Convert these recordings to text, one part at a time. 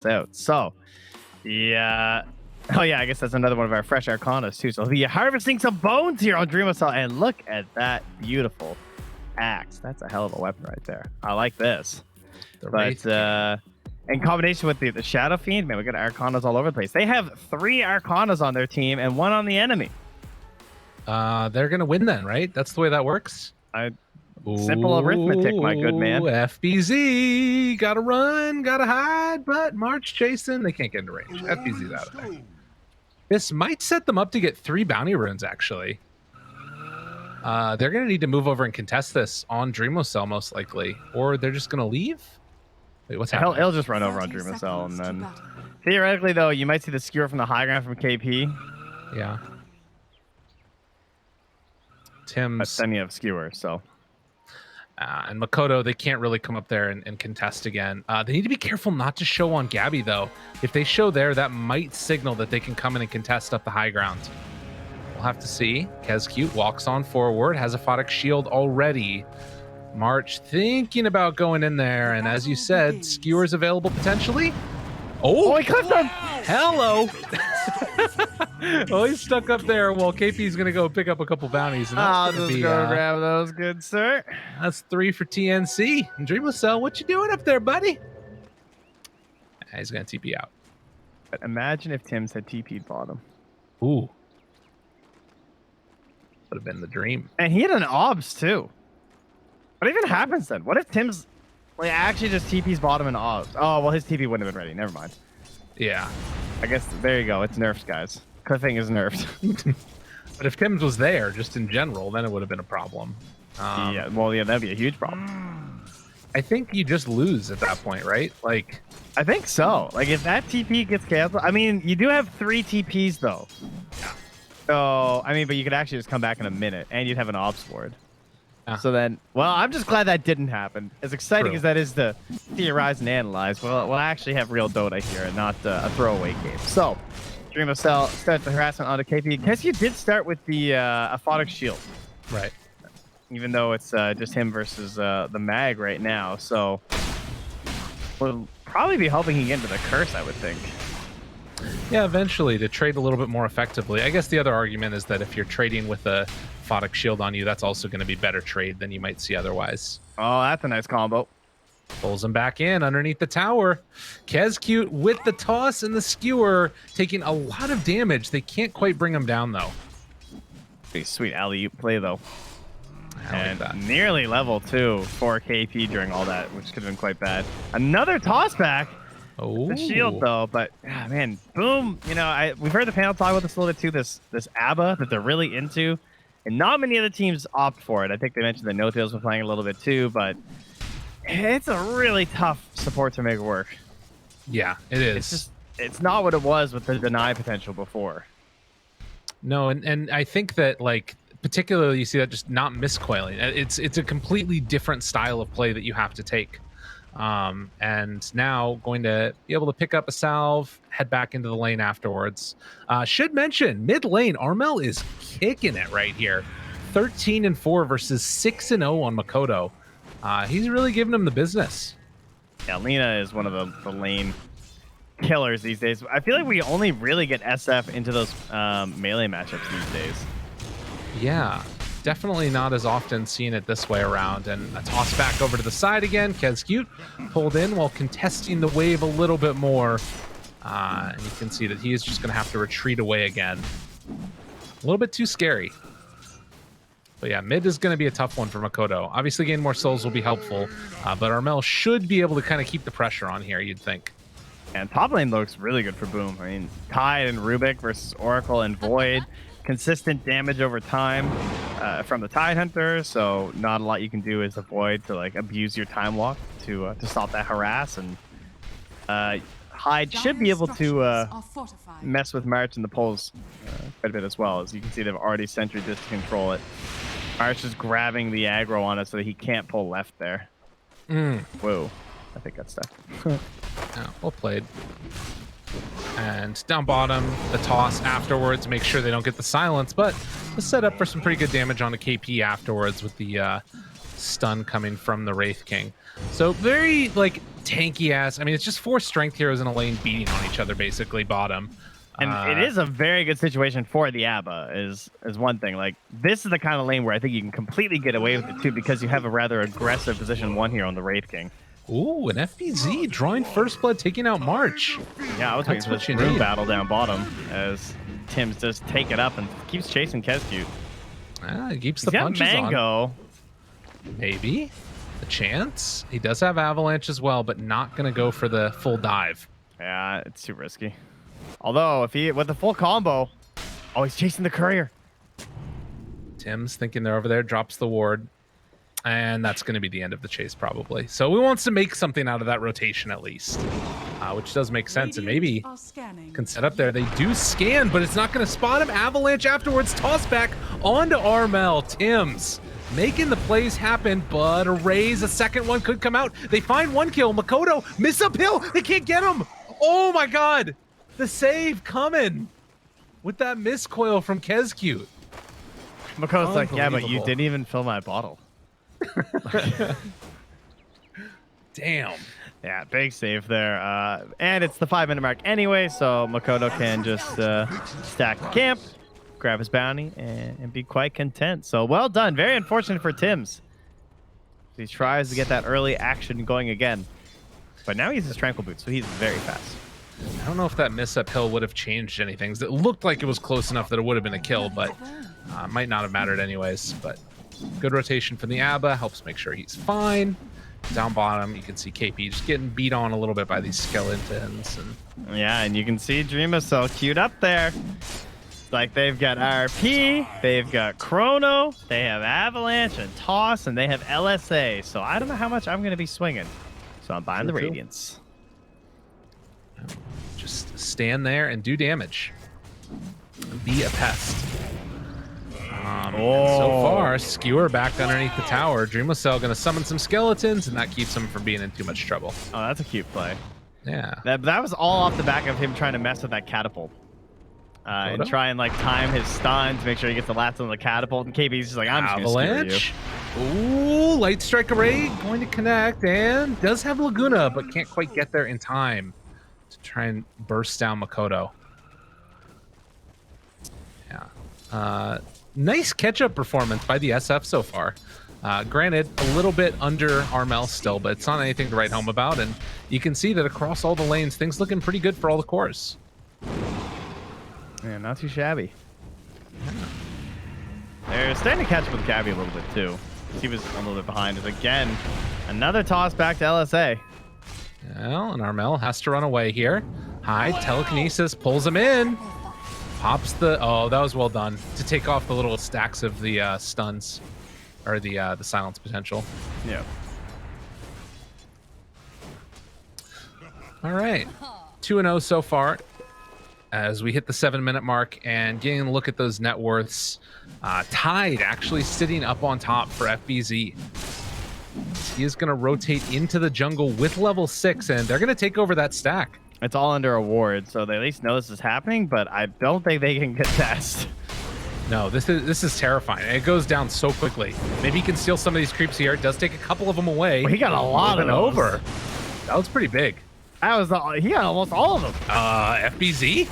out. So, yeah. Oh, yeah, I guess that's another one of our fresh Arcanas, too. So, the harvesting some bones here on Dreamosel. And look at that beautiful axe. That's a hell of a weapon right there. I like this. But in combination with the Shadow Fiend, man, we got Arcanas all over the place. They have 3 Arcanas on their team and 1 on the enemy. They're going to win then, right? That's the way that works? Simple arithmetic, my good man. FBZ, gotta run, gotta hide, but March chasing, they can't get into range. FBZ's out of there. This might set them up to get 3 bounty runes, actually. They're going to need to move over and contest this on Dreamosel, most likely. Or they're just going to leave? Wait, what's happening? He'll just run over on Dreamosel, and then... Theoretically, though, you might see the skewer from the high ground from KP. Yeah. Tim's... But then you have skewer, so... and Makoto, they can't really come up there and contest again. They need to be careful not to show on Gabby, though. If they show there, that might signal that they can come in and contest up the high ground. We'll have to see. Kezcute walks on forward, has a Photic Shield already. March thinking about going in there, and as you said, skewers available potentially. Oh, he clipped him! Hello! Oh, he's stuck up there. Well, KP's going to go pick up a couple bounties. And I'll just go grab those, good sir. That's 3 for TNC. And Dreamosel, what you doing up there, buddy? He's going to TP out. But imagine if Tim's had TP'd bottom. Ooh. Would have been the dream. And he had an obs, too. What even happens then? What if Tim's actually just TP's bottom and obs? Oh, well, his TP wouldn't have been ready. Never mind. Yeah. I guess there you go. It's nerfed, guys. Cliffing is nerfed. But if Tim's was there, just in general, then it would have been a problem. Yeah, well, yeah, that'd be a huge problem. I think you just lose at that point, right? Like, I think so. Like, if that TP gets canceled, I mean, you do have 3 TPs though. Yeah. So, I mean, but you could actually just come back in a minute, and you'd have an ops ward. Yeah. So then, well, I'm just glad that didn't happen. As exciting True. as that is to theorize and analyze, we'll actually have real Dota here and not a throwaway game. So, Dreamosel starts the harassment onto KP. Kezcute did start with the Aphotic Shield. right. Even though it's just him versus the Mag right now. So, we'll probably be helping him get into the curse, I would think. Yeah, eventually to trade a little bit more effectively. I guess the other argument is that if you're trading with a Photic Shield on you, that's also going to be better trade than you might see otherwise. Oh, that's a nice combo. Pulls him back in underneath the tower. Kezcute with the toss and the skewer, taking a lot of damage. They can't quite bring him down, though. Pretty sweet alley-oop play, though. And like nearly level 2 for KP during all that, which could have been quite bad. Another toss back. Oh, The shield, though, but man, boom. You know, we've heard the panel talk about this a little bit too. This ABBA that they're really into, and not many other teams opt for it. I think they mentioned that No Tail's been playing a little bit too, but it's a really tough support to make work. Yeah, it is. It's not what it was with the deny potential before. No, and I think that, like, particularly you see that just not miscoiling. It's a completely different style of play that you have to take. And now going to be able to pick up a salve, head back into the lane afterwards. Should mention, mid lane, Armel is kicking it right here. 13-4 versus 6-0 on Makoto. He's really giving him the business. Yeah, Lena is one of the lane killers these days. I feel like we only really get SF into those melee matchups these days. Yeah, definitely not as often seeing it this way around. And a toss back over to the side again. Kezcute pulled in while contesting the wave a little bit more. And you can see that he is just going to have to retreat away again. A little bit too scary. But yeah, mid is going to be a tough one for Makoto. Obviously, gain more souls will be helpful. But Armel should be able to kind of keep the pressure on here, you'd think. And top lane looks really good for Boom. I mean, Tide and Rubik versus Oracle and Void. Consistent damage over time from the Tide Hunter, so not a lot you can do as a Void to like abuse your time walk to stop that harass. And Hyde should be able to mess with March and the pulls quite a bit as well. As you can see, they've already sentry just to control it. March is grabbing the aggro on it so that he can't pull left there. Whoa, I think that's stuck. Yeah, well played. And down bottom, the toss afterwards, make sure they don't get the silence, but the setup for some pretty good damage on the KP afterwards with the stun coming from the Wraith King. So very like tanky ass. I mean, it's just 4 strength heroes in a lane beating on each other, basically bottom. And it is a very good situation for the ABBA is one thing. Like, this is the kind of lane where I think you can completely get away with it too, because you have a rather aggressive position 1 here on the Wraith King. Ooh, an FBZ drawing first blood, taking out March. Yeah, I was waiting for this room battle down bottom as Tim's just take it up and keeps chasing Kezcute. He keeps the punches Mango. on. Maybe a chance. He does have Avalanche as well, but not going to go for the full dive. Yeah, it's too risky. Although, if he with the full combo, oh, he's chasing the courier. Tim's thinking they're over there, drops the ward, and that's going to be the end of the chase probably. So he wants to make something out of that rotation at least, which does make sense. And maybe can set up there. They do scan, but it's not going to spot him. Avalanche afterwards, toss back onto Armel. Tim's making the plays happen, but a raise, a second one could come out. They find 1 kill. Makoto miss uphill. They can't get him. Oh my God. The save coming with that miscoil from Kezcute. Makoto's like, yeah, but you didn't even fill my bottle. Damn. Yeah, big save there. And it's the 5-minute mark anyway, so Makoto can just stack the camp, grab his bounty, and be quite content. So well done. Very unfortunate for Tim's. He tries to get that early action going again. But now he's his Tranquil Boot, so he's very fast. I don't know if that miss uphill would have changed anything. It looked like it was close enough that it would have been a kill, but might not have mattered anyways. But good rotation from the ABBA. Helps make sure he's fine. Down bottom, you can see KP just getting beat on a little bit by these skeletons. And yeah, and you can see Dreamacell queued up there. Like, they've got RP, they've got Chrono, they have Avalanche and Toss, and they have LSA. So I don't know how much I'm going to be swinging. So I'm buying the Radiance. Just stand there and do damage. Be a pest. So far, Skewer back underneath the tower. Dreamacell going to summon some skeletons, and that keeps him from being in too much trouble. Oh, that's a cute play. Yeah. That was all off the back of him trying to mess with that catapult. And try and like time his stun to make sure he gets the last on the catapult. And KB's just like, I'm just gonna skewer you. Ooh, Light Strike Array going to connect, and does have Laguna, but can't quite get there in time to try and burst down Makoto. Yeah. Nice catch-up performance by the SF so far. Granted, a little bit under Armel still, but it's not anything to write home about. And you can see that across all the lanes, things looking pretty good for all the cores. Yeah, not too shabby. They're starting to catch up with Gabby a little bit too. He was a little bit behind. Is again another toss back to LSA. Well, and Armel has to run away here. High telekinesis pulls him in. Pops the that was well done to take off the little stacks of the stuns or the silence potential. Yeah. All right, 2-0 so far. As we hit the 7-minute mark and getting a look at those net worths, Tide actually sitting up on top for FBZ. He is going to rotate into the jungle with level 6, and they're going to take over that stack. It's all under a ward, so they at least know this is happening, but I don't think they can contest. No, this is terrifying. It goes down so quickly. Maybe he can steal some of these creeps here. It does take a couple of them away. Well, he got a lot of those. Over. That was pretty big. He got almost all of them. FBZ?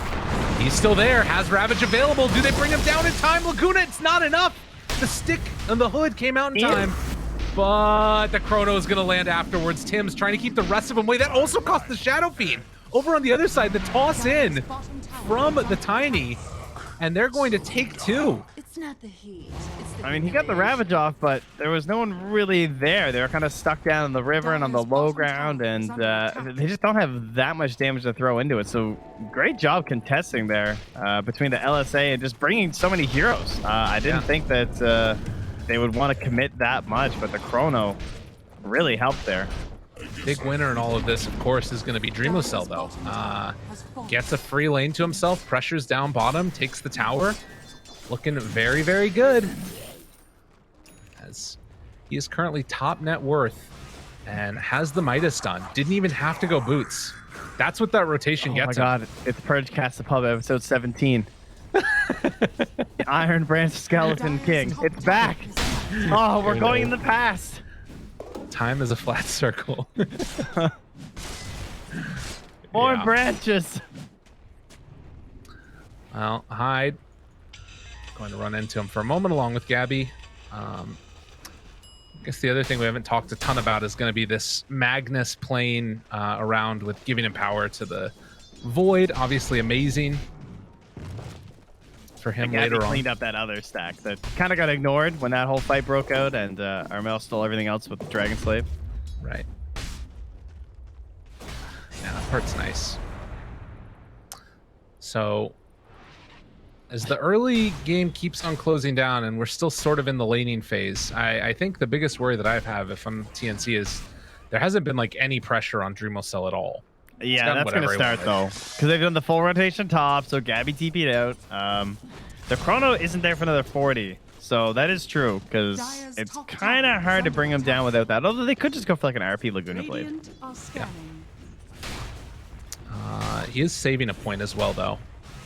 He's still there. Has Ravage available. Do they bring him down in time? Laguna, it's not enough. The stick and the hood came out in time. But the Chrono is going to land afterwards. Tim's trying to keep the rest of them away. That also cost the Shadow Fiend. Over on the other side, the toss in from the Tiny. And they're going to take 2. It's not the heat. I mean, he got the Ravage off, but there was no one really there. They were kind of stuck down in the river and on the low ground, and they just don't have that much damage to throw into it. So great job contesting there between the LSA and just bringing so many heroes. I didn't think that they would want to commit that much, but the Chrono really helped there. Big winner in all of this, of course, is going to be Dreamacell, though. Gets a free lane to himself, pressures down bottom, takes the tower. Looking very, very good. As he is currently top net worth and has the Midas done. Didn't even have to go boots. That's what that rotation gets him. Oh my god, it's Purge Cast the Pub episode 17. The Iron Branch Skeleton King. It's back. Oh, we're going in the past. Time is a flat circle. More Yeah. branches. Well, hide. Going to run into him for a moment along with Gabby. I guess the other thing we haven't talked a ton about is going to be this Magnus playing around with giving him power to the Void. Obviously amazing for him Gabby later on. cleaned up that other stack that kind of got ignored when that whole fight broke out, and Armel stole everything else with the Dragon Slave. Right. Yeah, that part's nice. So as the early game keeps on closing down and we're still sort of in the laning phase, I think the biggest worry that I have if I'm TNC is there hasn't been like any pressure on Dreamcell at all. Yeah, that's going to start though, because they've done the full rotation top, so Gabby TP'd out. The chrono isn't there for another 40, so that is true, because it's kind of hard to bring him down without that, although they could just go for like an RP Laguna Blade. Yeah. He is saving a point as well, though.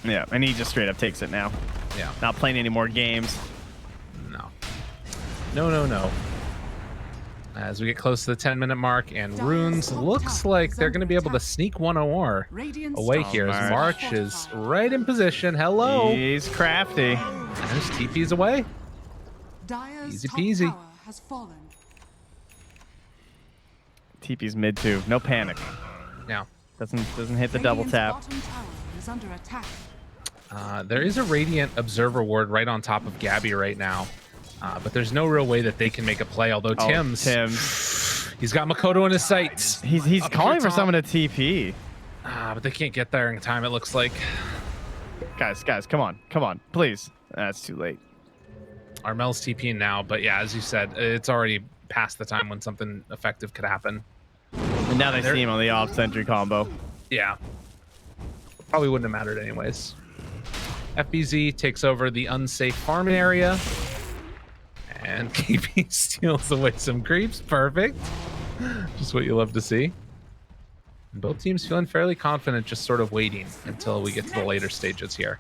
Yeah, and he just straight up takes it now. Yeah. Not playing any more games. No. No. As we get close to the 10-minute mark, and Runes looks like they're going to be able to sneak 1 OR away here as March is right in position. Hello. He's crafty. There's TP's away. Easy peasy. TP's mid too. No panic. Yeah. Doesn't hit the double tap. There is a Radiant Observer Ward right on top of Gabby right now. But there's no real way that they can make a play, although Tim's he's got Makoto in his sights. He's calling for someone to TP. But they can't get there in time, it looks like. Guys, come on, please. That's too late. Armel's TPing now, but yeah, as you said, it's already past the time when something effective could happen. And now they see him on the off sentry combo. Yeah. Probably wouldn't have mattered anyways. FBZ takes over the unsafe farming area. And KP steals away some creeps. Perfect. Just what you love to see. And both teams feeling fairly confident, just sort of waiting until we get to the later stages here.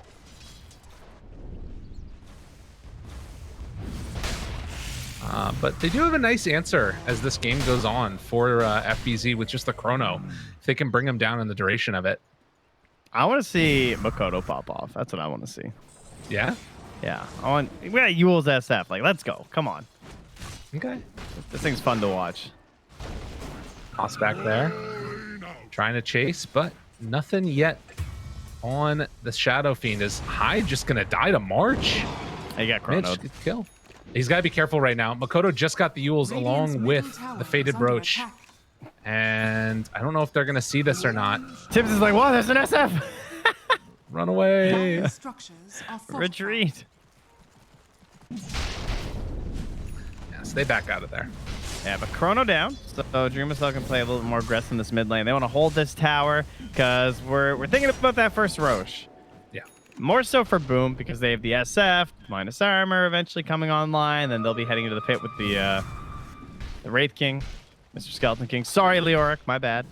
But they do have a nice answer as this game goes on for FBZ with just the chrono. If they can bring them down in the duration of it. I want to see Makoto pop off. That's what I want to see. Yeah? Yeah. We got Yule's SF. Like, let's go. Come on. Okay. This thing's fun to watch. Toss back there. Trying to chase, but nothing yet on the Shadow Fiend. Is Hyde just going to die to March? He got chronoed. Mitch, good kill. He's got to be careful right now. Makoto just got the Yules along with the Faded Brooch. And I don't know if they're going to see this or not. Tibbs is like, whoa, there's an SF. Run away. Retreat. Yeah, stay back out of there. Yeah, but chrono down, so Dreamcell can play a little more aggressive in this mid lane. They want to hold this tower because we're thinking about that first Roche. Yeah. More so for Boom because they have the SF minus armor eventually coming online. Then they'll be heading into the pit with the Wraith King, Mr. Skeleton King. Sorry, Leoric, my bad.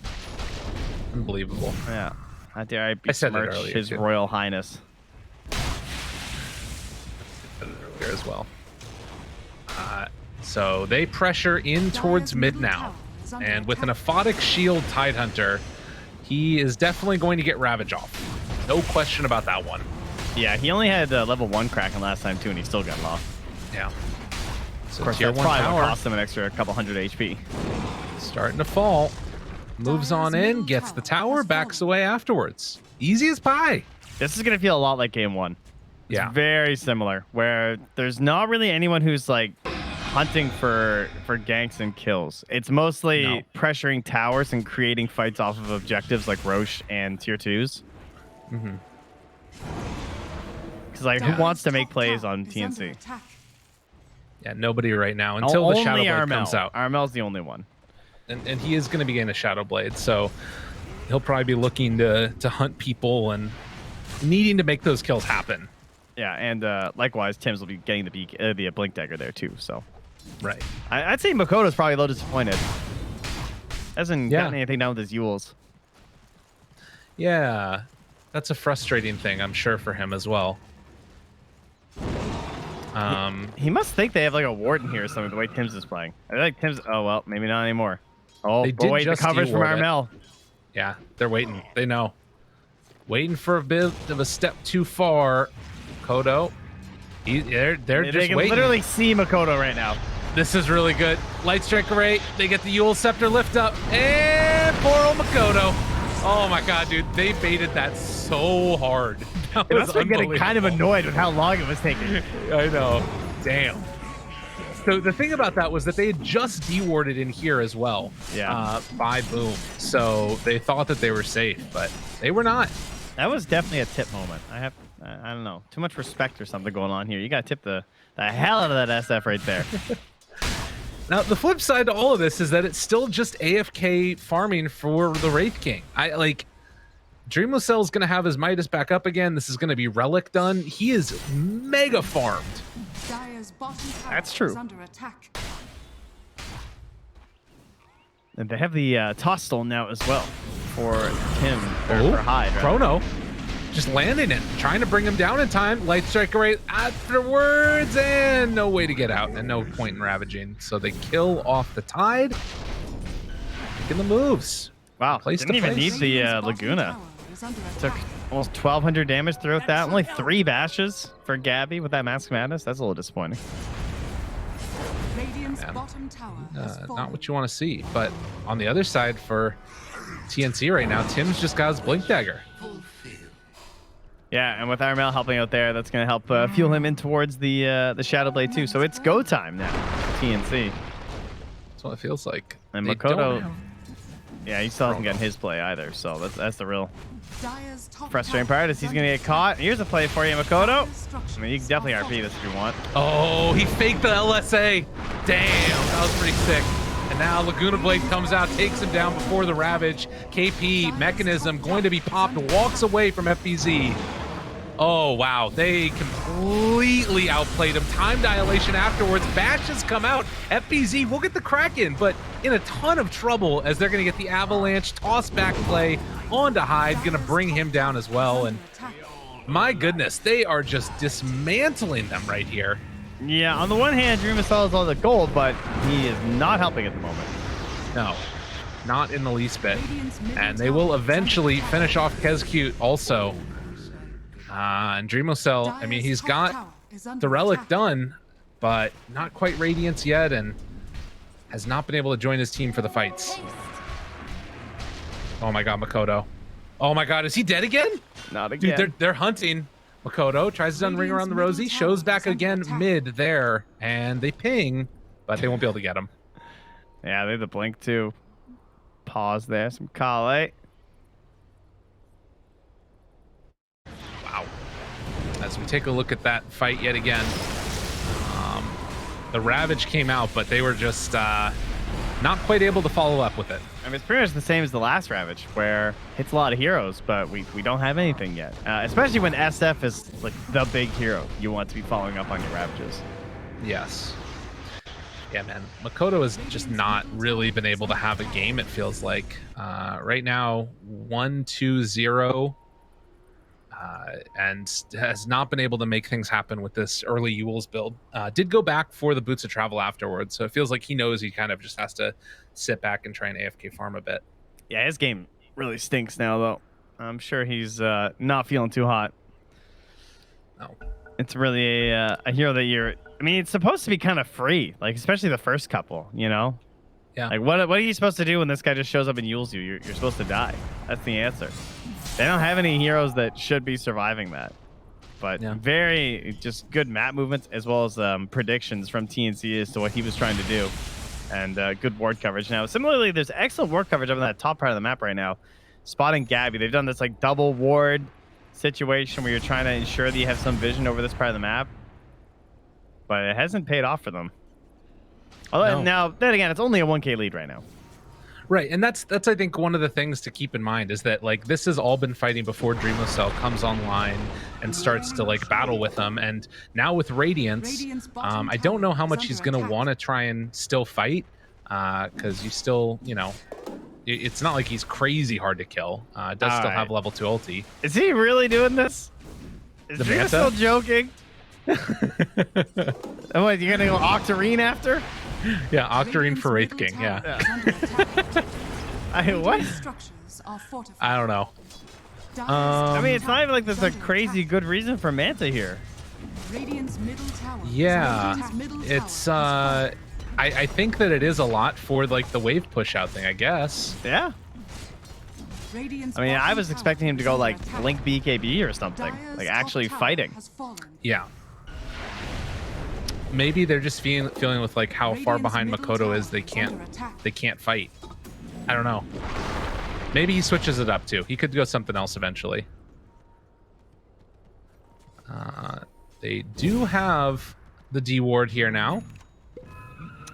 Unbelievable. Yeah. How dare I besmirch his Royal Highness. Earlier as well. So they pressure in towards mid now. And with an Aphotic Shield Tidehunter, he is definitely going to get Ravage off. No question about that one. Yeah, he only had level 1 Kraken last time too, and he still got off. Yeah. So of course, that's probably what cost him an extra couple hundred HP. Starting to fall. Moves on in, gets the tower, backs away afterwards. Easy as pie. This is going to feel a lot like game 1. It's yeah. Very similar, where there's not really anyone who's like hunting for ganks and kills. It's mostly pressuring towers and creating fights off of objectives like Roche and tier 2s. Mm-hmm. Because like, who wants to make plays on TNC? Yeah, nobody right now until the Shadow Blade comes out. Armel's the only one. And he is going to be getting a Shadow Blade, so he'll probably be looking to hunt people and needing to make those kills happen. Yeah, and likewise, Tim's will be getting the Blink Dagger there too. So, right. I'd say Makoto's probably a little disappointed. Hasn't gotten anything down with his Yules. Yeah, that's a frustrating thing, I'm sure, for him as well. He must think they have like a warden here or something, the way Tim's is playing. I feel like Tim's, oh, well, maybe not anymore. Oh, They but did wait, the just coverage from de-ward it. Armel. Yeah, they're waiting. They know. Waiting for a bit of a step too far. Makoto, they're They just can waiting. literally see Makoto right now. This is really good. Light Strike Array. They get the Yule Scepter lift up. And poor old Makoto. Oh my god, dude. They baited that so hard. That It was must have been getting kind of unbelievable. annoyed with how long it was taking. I know. Damn. So the thing about that was that they had just de-warded in here as well. Yeah. By Boom. So they thought that they were safe, but they were not. That was definitely a tip moment. I don't know, too much respect or something going on here. You got to tip the hell out of that SF right there. Now, the flip side to all of this is that it's still just AFK farming for the Wraith King. Dreamocell's going to have his Midas back up again. This is going to be Relic done. He is mega farmed. That's true. Under attack. And they have the toss stone now as well for Tim, or for Hyde. Right? Chrono just landing it, trying to bring him down in time. Light Strike Array afterwards, and no way to get out, and no point in ravaging. So they kill off the Tide, making the moves. Wow, Place didn't to even place. need the Laguna. Took almost 1,200 damage throughout that. Only 3 bashes for Gabby with that Mask of Madness. That's a little disappointing. Radiant's bottom tower has Not fallen. what you want to see. But on the other side for TNC right now, Tim's just got his Blink Dagger. Yeah, and with Armel helping out there, that's going to help fuel him in towards the Shadow Blade too. So it's go time now for TNC. That's what it feels like. And They don't Makoto, have- yeah, he still hasn't gotten his play either. So that's the real Dire's top frustrating tower part is is he's under going to get attack. caught. Here's a play for you, Makoto. Structures I mean, you can definitely are RP this if you want. Oh, he faked the LSA. Damn, that was pretty sick. And now Laguna Blade comes out, takes him down before the Ravage. KP, Mechanism, going to be popped, walks away from FBZ. Oh, wow. They completely outplayed him. Time dilation afterwards. Bashes come out. FBZ will get the Kraken, but in a ton of trouble as they're going to get the Avalanche toss back play onto Hyde. Going to bring him down as well. And my goodness, they are just dismantling them right here. Yeah, on the one hand, Dreamocell is all the gold, but he is not helping at the moment. No, not in the least bit. And they will eventually finish off Kezcute also. And Dreamocell, I mean, he's got the Relic done, but not quite Radiance yet, and has not been able to join his team for the fights. Oh my god, Makoto. Oh my god, is he dead again? Not Dude, again. they're hunting. Makoto tries to done ring around the rosy, shows back again mid there, and they ping, but they won't be able to get him. Yeah, they have the blink too. Pause there. Some Kale. Wow. As we take a look at that fight yet again, the Ravage came out, but they were just not quite able to follow up with it. I mean, it's pretty much the same as the last Ravage, where hits a lot of heroes, but we don't have anything yet. Especially when SF is like the big hero. You want to be following up on your Ravages. Yes. Yeah, man. Makoto has just not really been able to have a game, it feels like. Right now, 1-2-0. And has not been able to make things happen with this early Yule's build. Did go back for the Boots of Travel afterwards, so it feels like he knows he kind of just has to sit back and try and AFK farm a bit. Yeah, his game really stinks now, though. I'm sure he's not feeling too hot. No. It's really a hero that you're... I mean, it's supposed to be kind of free, like especially the first couple, you know? Yeah. Like, what are you supposed to do when this guy just shows up and yules you? You're supposed to die. That's the answer. They don't have any heroes that should be surviving that. But Yeah. very just good map movements as well as predictions from TNC as to what he was trying to do. And good ward coverage. Now, similarly, there's excellent ward coverage over that top part of the map right now. Spotting Gabby. They've done this like double ward situation where you're trying to ensure that you have some vision over this part of the map. But it hasn't paid off for them. Although, No. now, then again, it's only a 1K lead right now. Right, and that's I think one of the things to keep in mind is that like this has all been fighting before Dreamocell comes online and starts to like battle with them, and now with Radiance, I don't know how much he's gonna want to try and still fight, because you still, you know, it's not like he's crazy hard to kill. It does still have level 2 ulti. Is he really doing this? Is The Dream Manta? still joking? Oh, what, you're gonna go Octarine after? Yeah, Octarine for Wraith Radiant's King. middle Yeah. tower is under attack. What? Radiant structures are fortified. I don't know. Dire's I mean, it's tower not even like there's is a under crazy attack. good reason for Manta here. Radiant's middle tower is Yeah, under attack. Middle it's tower is I think that it is a lot for like the wave push out thing, I guess. Yeah. Radiant's I mean, I bottom was tower expecting him to is go under like attack. Link BKB or something, Dire's like top actually tower fighting. has fallen. Yeah. Maybe they're just feeling with like how far Radiant's behind middle Makoto tower is they is can't under attack. fight. I don't know. Maybe he switches it up too. He could go something else eventually. They do have the D ward here now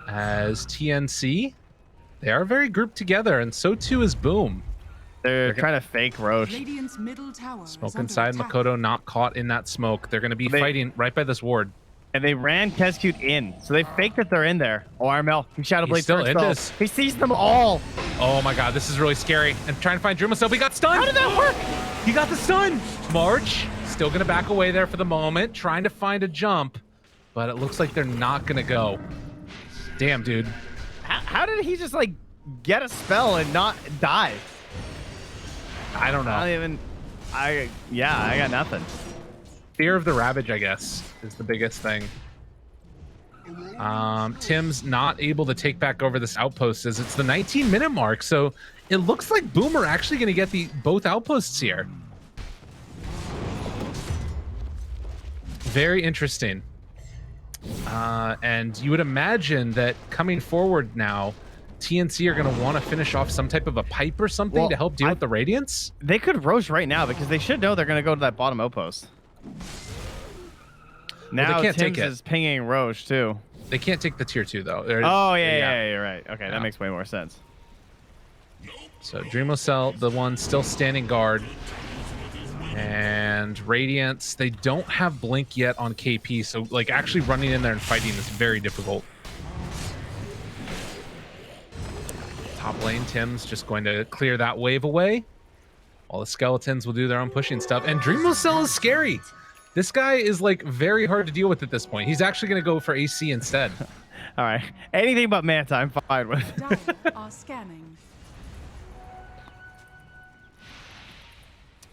as TNC. They are very grouped together, and so too is Boom. They're trying to fake Roche. Radiant's middle tower Smoke is under inside. attack. Makoto not caught in that smoke. They're going to be fighting right by this ward. And they ran Kescute in, so they faked that they're in there. Oh, Armel, he Shadow Blade still first in spell. this. He sees them all. Oh my god, this is really scary. And trying to find Dream himself. He got stunned. How did that work? He got the stun. March still going to back away there for the moment, trying to find a jump, but it looks like they're not going to go. Damn, dude. How did he just like get a spell and not die? I don't know. I got nothing. Fear of the Ravage, I guess, is the biggest thing. Tim's not able to take back over this outpost as it's the 19-minute mark, so it looks like Boomer actually going to get both outposts here. Very interesting. And you would imagine that coming forward now, TNC are going to want to finish off some type of a pipe or something to help deal with the Radiance. They could Roche right now because they should know they're going to go to that bottom outpost. Now they can't Tim's take it. is pinging Roche too. They can't take the tier 2 though. Oh yeah, you're right. Okay, Yeah. that makes way more sense. So Dreamocell, the one still standing guard. And Radiance, they don't have Blink yet on KP, so like actually running in there and fighting is very difficult. Top lane, Tim's just going to clear that wave away, while the skeletons will do their own pushing stuff. And Dreamocell is scary. This guy is like very hard to deal with at this point. He's actually going to go for AC instead. All right, anything but Manta, I'm fine with. Dire are scanning.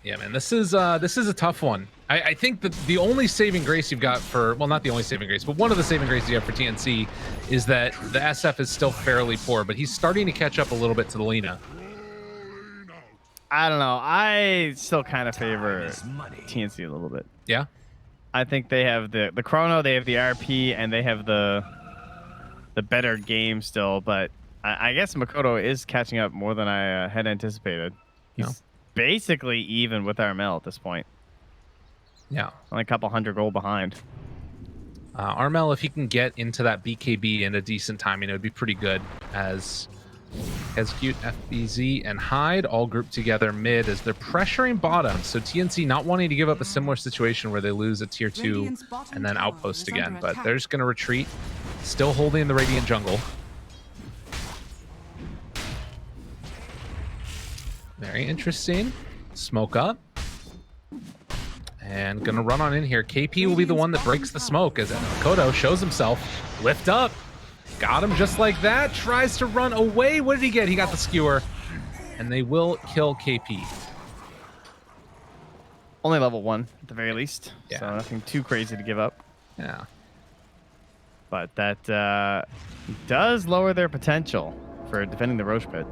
Yeah, man, this is a tough one. I think that the only saving grace you've got for, well, not the only saving grace, but one of the saving graces you have for TNC is that the SF is still fairly poor, but he's starting to catch up a little bit to the Lina. I don't know. I still kind of favor TNC a little bit. Yeah? I think they have the chrono, they have the RP, and they have the better game still. But I guess Makoto is catching up more than I had anticipated. He's basically even with Armel at this point. Yeah. Only a couple hundred gold behind. Armel, if he can get into that BKB in a decent timing, it would be pretty good. As Cute, FBZ, and Hyde all grouped together mid as they're pressuring bottom. So TNC not wanting to give up a similar situation where they lose a tier 2 Radiant's bottom and then tower outpost is again. under But attack. they're just going to retreat, still holding the Radiant jungle. Very interesting. Smoke up. And gonna run on in here. KP will be the one that breaks the smoke as Makoto shows himself. Lift up. Got him just like that. Tries to run away. What did he get? He got the skewer. And they will kill KP. Only level 1 at the very least. Yeah. So nothing too crazy to give up. Yeah. But that does lower their potential for defending the Roche pit.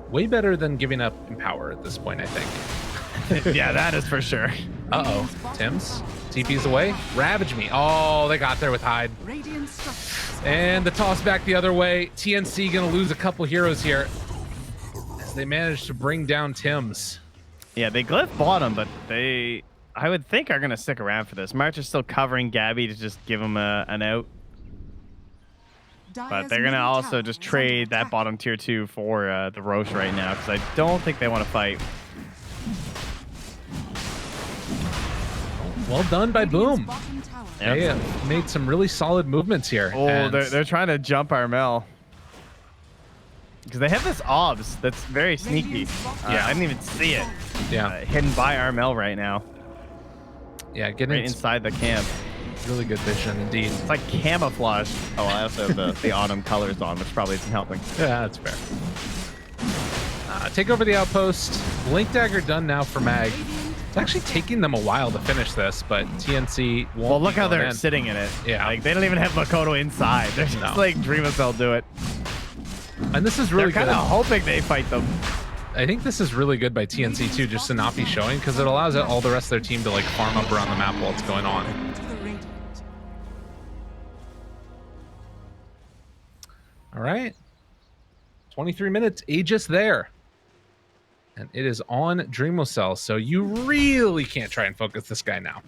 Way better than giving up Empower at this point, I think. Yeah, that is for sure. Uh-oh. Tim's. TP's away. Ravage me. Oh, they got there with Hyde. Radiant structures. And the toss back the other way. TNC gonna lose a couple heroes here as they manage to bring down Tim's. Yeah, they glyph bottom, but I would think, are going to stick around for this. March is still covering Gabby to just give him an out. But they're going to also just trade that bottom tier 2 for the Roche right now, because I don't think they want to fight. Well done by Boom. Yep. They made some really solid movements here. Oh, and they're trying to jump Armel. Because they have this obs that's very sneaky. Yeah. I didn't even see it. yeah, Hidden by Armel right now. yeah, getting Right inside the camp. Really good vision indeed. It's like camouflage. Oh, I also have the autumn colors on, which probably isn't helping. Yeah, that's fair. Take over the outpost. Blink Dagger done now for Mag. It's actually taking them a while to finish this, but TNC won't. Well, look be how going they're in. sitting in it. Yeah. Like, they don't even have Makoto inside. They're just No. like ESL do it. And this is really They're kind good. of hoping they fight them. I think this is really good by TNC too, just to not be showing, because it allows all the rest of their team to like farm up around the map while it's going on. To the Radiant. All right. 23 minutes, Aegis there. And it is on Dreamocell, so you really can't try and focus this guy now.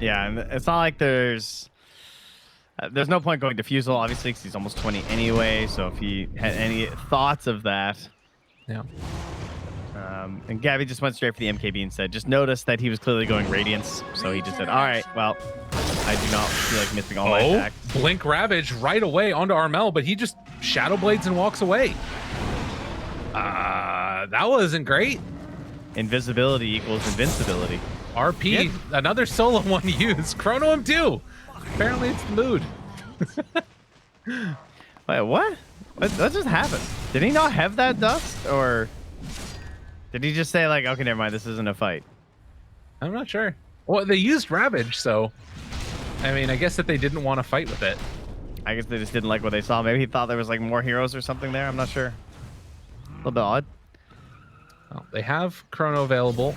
Yeah, and it's not like there's no point going defusal, obviously, because he's almost 20 anyway. So if he had any thoughts of that, Yeah. and Gabby just went straight for the MKB and said, just noticed that he was clearly going Radiance, so he just said, all right, well, I do not feel like missing all my attacks. Blink Ravage right away onto Armel, but he just Shadow Blades and walks away. That wasn't great. Invisibility equals invincibility. RP, another solo one to use. Chrono him too. Apparently it's the mood. Wait, what? What just happened? Did he not have that dust, or did he just say like, okay, never mind, this isn't a fight? I'm not sure. Well, they used Ravage, so I mean, I guess that they didn't want to fight with it. I guess they just didn't like what they saw. Maybe he thought there was like more heroes or something there. I'm not sure. A little bit odd. Well, they have Chrono available.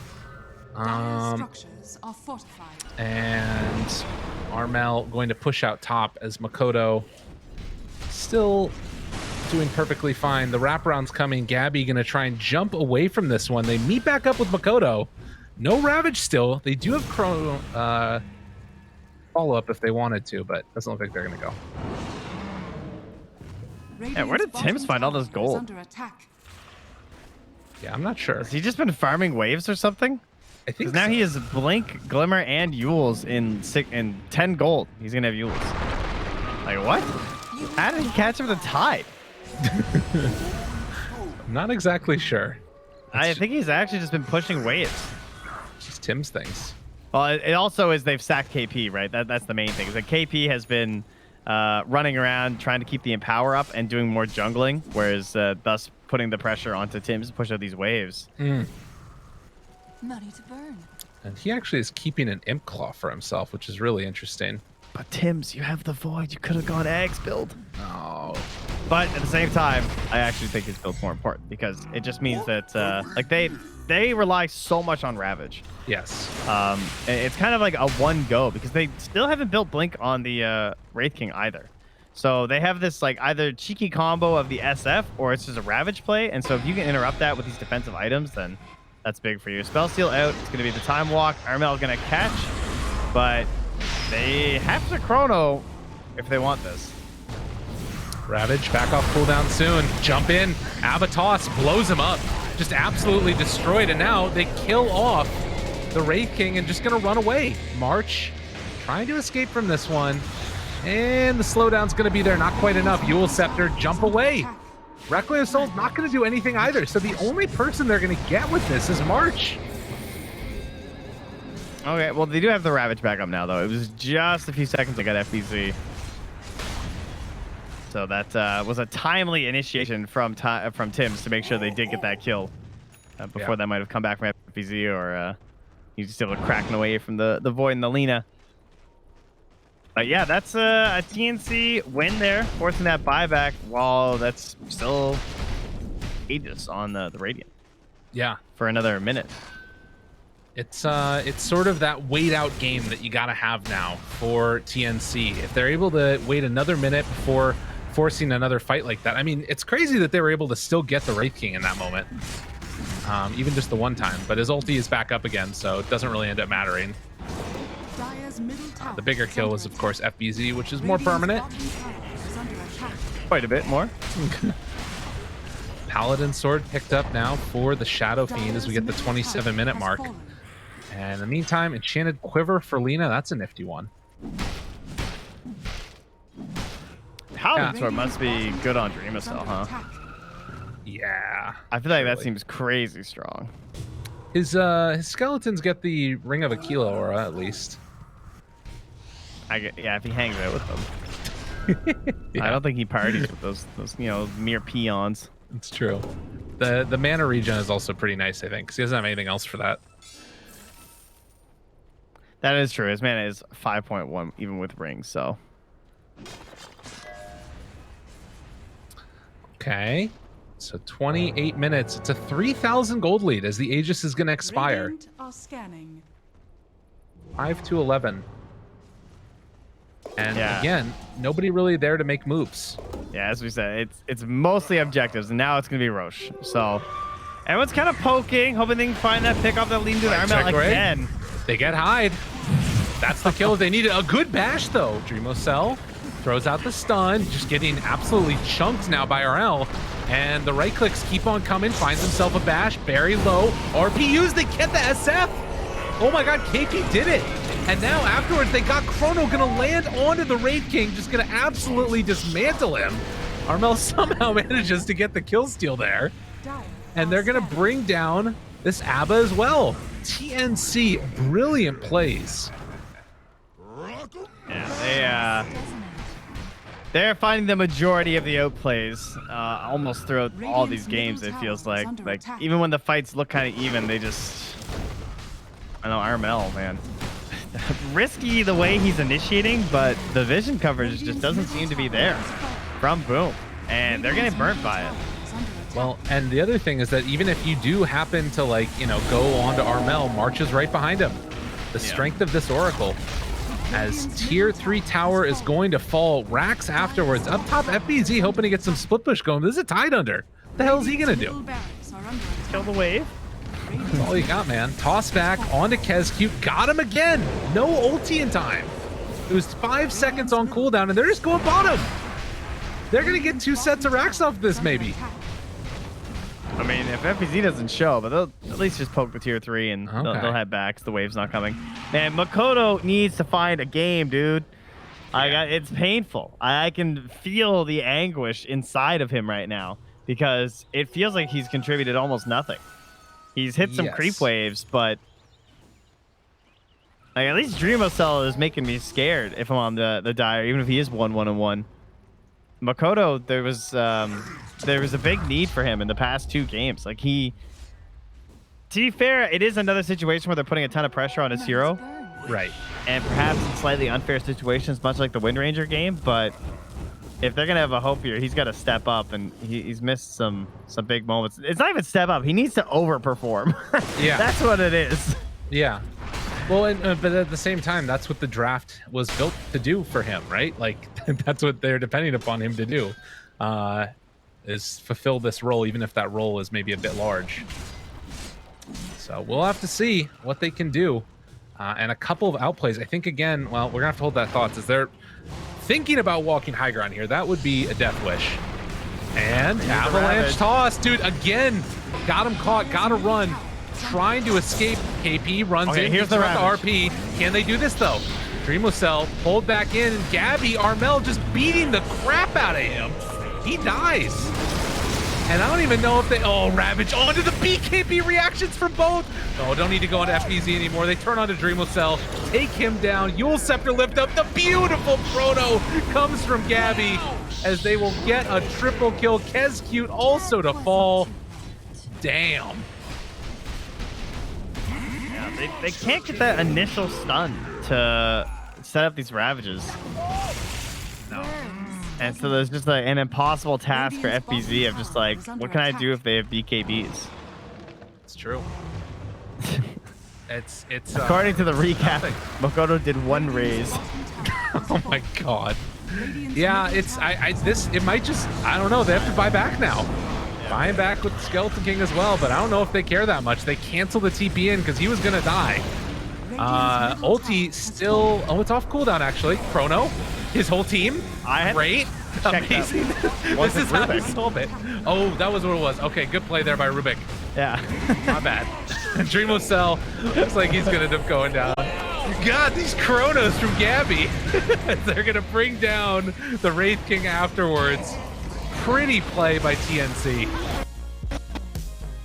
Dire structures are fortified. And Armel going to push out top as Makoto still doing perfectly fine. The wraparound's coming. Gabby going to try and jump away from this one. They meet back up with Makoto. No Ravage still. They do have Chrono follow-up if they wanted to, but doesn't look like they're going to go. Yeah, where did Tims find all this gold? Under attack. Yeah, I'm not sure. Has he just been farming waves or something? I think Because now so. he has Blink, Glimmer, and Yules in 10 gold. He's gonna have Yules. Like what? How did he catch him with a tide? I'm not exactly sure. I think he's actually just been pushing waves. Just Tim's things. Well, it also is they've sacked KP, right? That's the main thing. Is that KP has been running around trying to keep the Empower up and doing more jungling, whereas thus putting the pressure onto Tims to push out these waves. Money to burn. And he actually is keeping an Imp Claw for himself, which is really interesting. But Tims, you have the Void. You could have gone Axe build. Oh. But at the same time, I actually think his build's more important because it just means that like they rely so much on Ravage. Yes. It's kind of like a one go because they still haven't built Blink on the Wraith King either. So they have this like either cheeky combo of the SF or it's just a Ravage play. And so if you can interrupt that with these defensive items, then that's big for you. Spell Steal out. It's going to be the Time Walk. Armel is going to catch, but they have to Chrono if they want this. Ravage back off cooldown soon. Jump in. Avatos blows him up. Just absolutely destroyed. And now they kill off the Wraith King and just going to run away. March trying to escape from this one. And the slowdown's going to be there. Not quite enough. Yule Scepter jump away. Requiem of Soul's not going to do anything either. So the only person they're going to get with this is March. Okay, well, they do have the Ravage back up now, though. It was just a few seconds ago at FBZ. So that was a timely initiation from Tims to make sure they did get that kill before that might have come back from FBZ or he's still cracking away from the Void and the Lina. But yeah, that's a TNC win there, forcing that buyback while that's still Aegis on the Radiant. Yeah. For another minute. It's sort of that wait out game that you got to have now for TNC. If they're able to wait another minute before forcing another fight like that. I mean, it's crazy that they were able to still get the Wraith King in that moment. Even just the one time. But his ulti is back up again, so it doesn't really end up mattering. The bigger kill was, of course, FBZ, which is more permanent. Quite a bit more. Paladin Sword picked up now for the Shadow Fiend as we get the 27-minute mark. And in the meantime, Enchanted Quiver for Lina. That's a nifty one. Paladin Sword must be good on DreamCell, huh? Yeah. I feel like that seems crazy strong. His skeletons get the Ring of Aquila aura at least. Yeah, if he hangs out with them. Yeah. I don't think he parties with those mere peons. It's true. The mana regen is also pretty nice, I think, because he doesn't have anything else for that. That is true. His mana is 5.1 even with rings, so. Okay. So 28 minutes. It's a 3,000 gold lead as the Aegis is going to expire. Radiant are scanning. 5 to 11. And Yeah. again, nobody really there to make moves. Yeah, as we said, it's mostly objectives, and now it's going to be Roche. So everyone's kind of poking, hoping they can find that pick off that lead into the arm out again. They get Hyde. That's the kill they needed. A good bash, though. Dreamocell throws out the stun, just getting absolutely chunked now by RL. And the right clicks keep on coming, finds himself a bash, very low. RPUs, they get the SF. Oh my god, KP did it. And now afterwards, they got Chrono gonna land onto the Wraith King, just gonna absolutely dismantle him. Armel somehow manages to get the kill steal there. And they're gonna bring down this ABBA as well. TNC, brilliant plays. Yeah, they're finding the majority of the outplays almost throughout all these games, it feels like. Like, even when the fights look kind of even, they just... I know, Armel, man. Risky the way he's initiating, but the vision coverage just doesn't seem to be there from Boom. And they're getting burnt by it. Well, and the other thing is that even if you do happen to, like, you know, go on to Armel, March is right behind him. The strength of this Oracle. As tier 3 tower is going to fall. Rax afterwards. Up top, FBZ hoping to get some split push going. This is a Tide Under. What the hell is he going to do? Kill the wave. That's all you got, man. Toss back onto Kezcute. Got him again. No ulti in time. It was 5 seconds on cooldown, and they're just going bottom. They're going to get 2 sets of racks off this, maybe. I mean, if FPZ doesn't show, but they'll at least just poke the tier 3 and they'll head back. The wave's not coming. Man, Makoto needs to find a game, dude. It's painful. I can feel the anguish inside of him right now because it feels like he's contributed almost nothing. He's hit some creep waves, but like, at least Dreamocell is making me scared if I'm on the Dire, even if he is 1-1-1. Makoto, there was a big need for him in the past 2 games. Like, to be fair, it is another situation where they're putting a ton of pressure on his hero. Right. And perhaps in slightly unfair situations, much like the Wind Ranger game, but if they're going to have a hope here, he's got to step up, and he's missed some big moments. It's not even step up. He needs to overperform. Yeah. That's what it is. Yeah. Well, but at the same time, that's what the draft was built to do for him, right? Like, that's what they're depending upon him to do, is fulfill this role, even if that role is maybe a bit large. So we'll have to see what they can do. And a couple of outplays. I think, again, well, we're going to have to hold that thought. As they're thinking about walking high ground here, that would be a death wish. And avalanche toss, dude, again. Got him caught, got to run. Trying to escape. KP runs in. Here's the RP. Can they do this, though? Dreamocell pulled back in, and Gabby, Armel just beating the crap out of him. He dies. And I don't even know if they... Oh, Ravage onto the BKB reactions for both. No, don't need to go into FBZ anymore. They turn onto Dreamocell, take him down. Yule Scepter lift up. The beautiful Proto comes from Gabby as they will get a triple kill. Kezcute also to fall. Damn. Yeah, they can't get that initial stun to set up these Ravages. No. And so there's just like an impossible task for FBZ of just like, what can I do if they have BKBs? It's true. It's according to the recap, Makoto did 1 raise. Oh my god. Yeah, it might just, I don't know, they have to buy back now. Yeah. Buying back with the Skeleton King as well, but I don't know if they care that much. They cancel the TP in because he was gonna die. Ulti still, oh, it's off cooldown actually. Chrono, his whole team, great, amazing. This is how you solve it. Oh, that was what it was. Okay, good play there by Rubik. Yeah. Not bad. Dreamocell looks like he's gonna end up going down. God, these Chronos from Gabby. They're gonna bring down the Wraith King afterwards. Pretty play by TNC.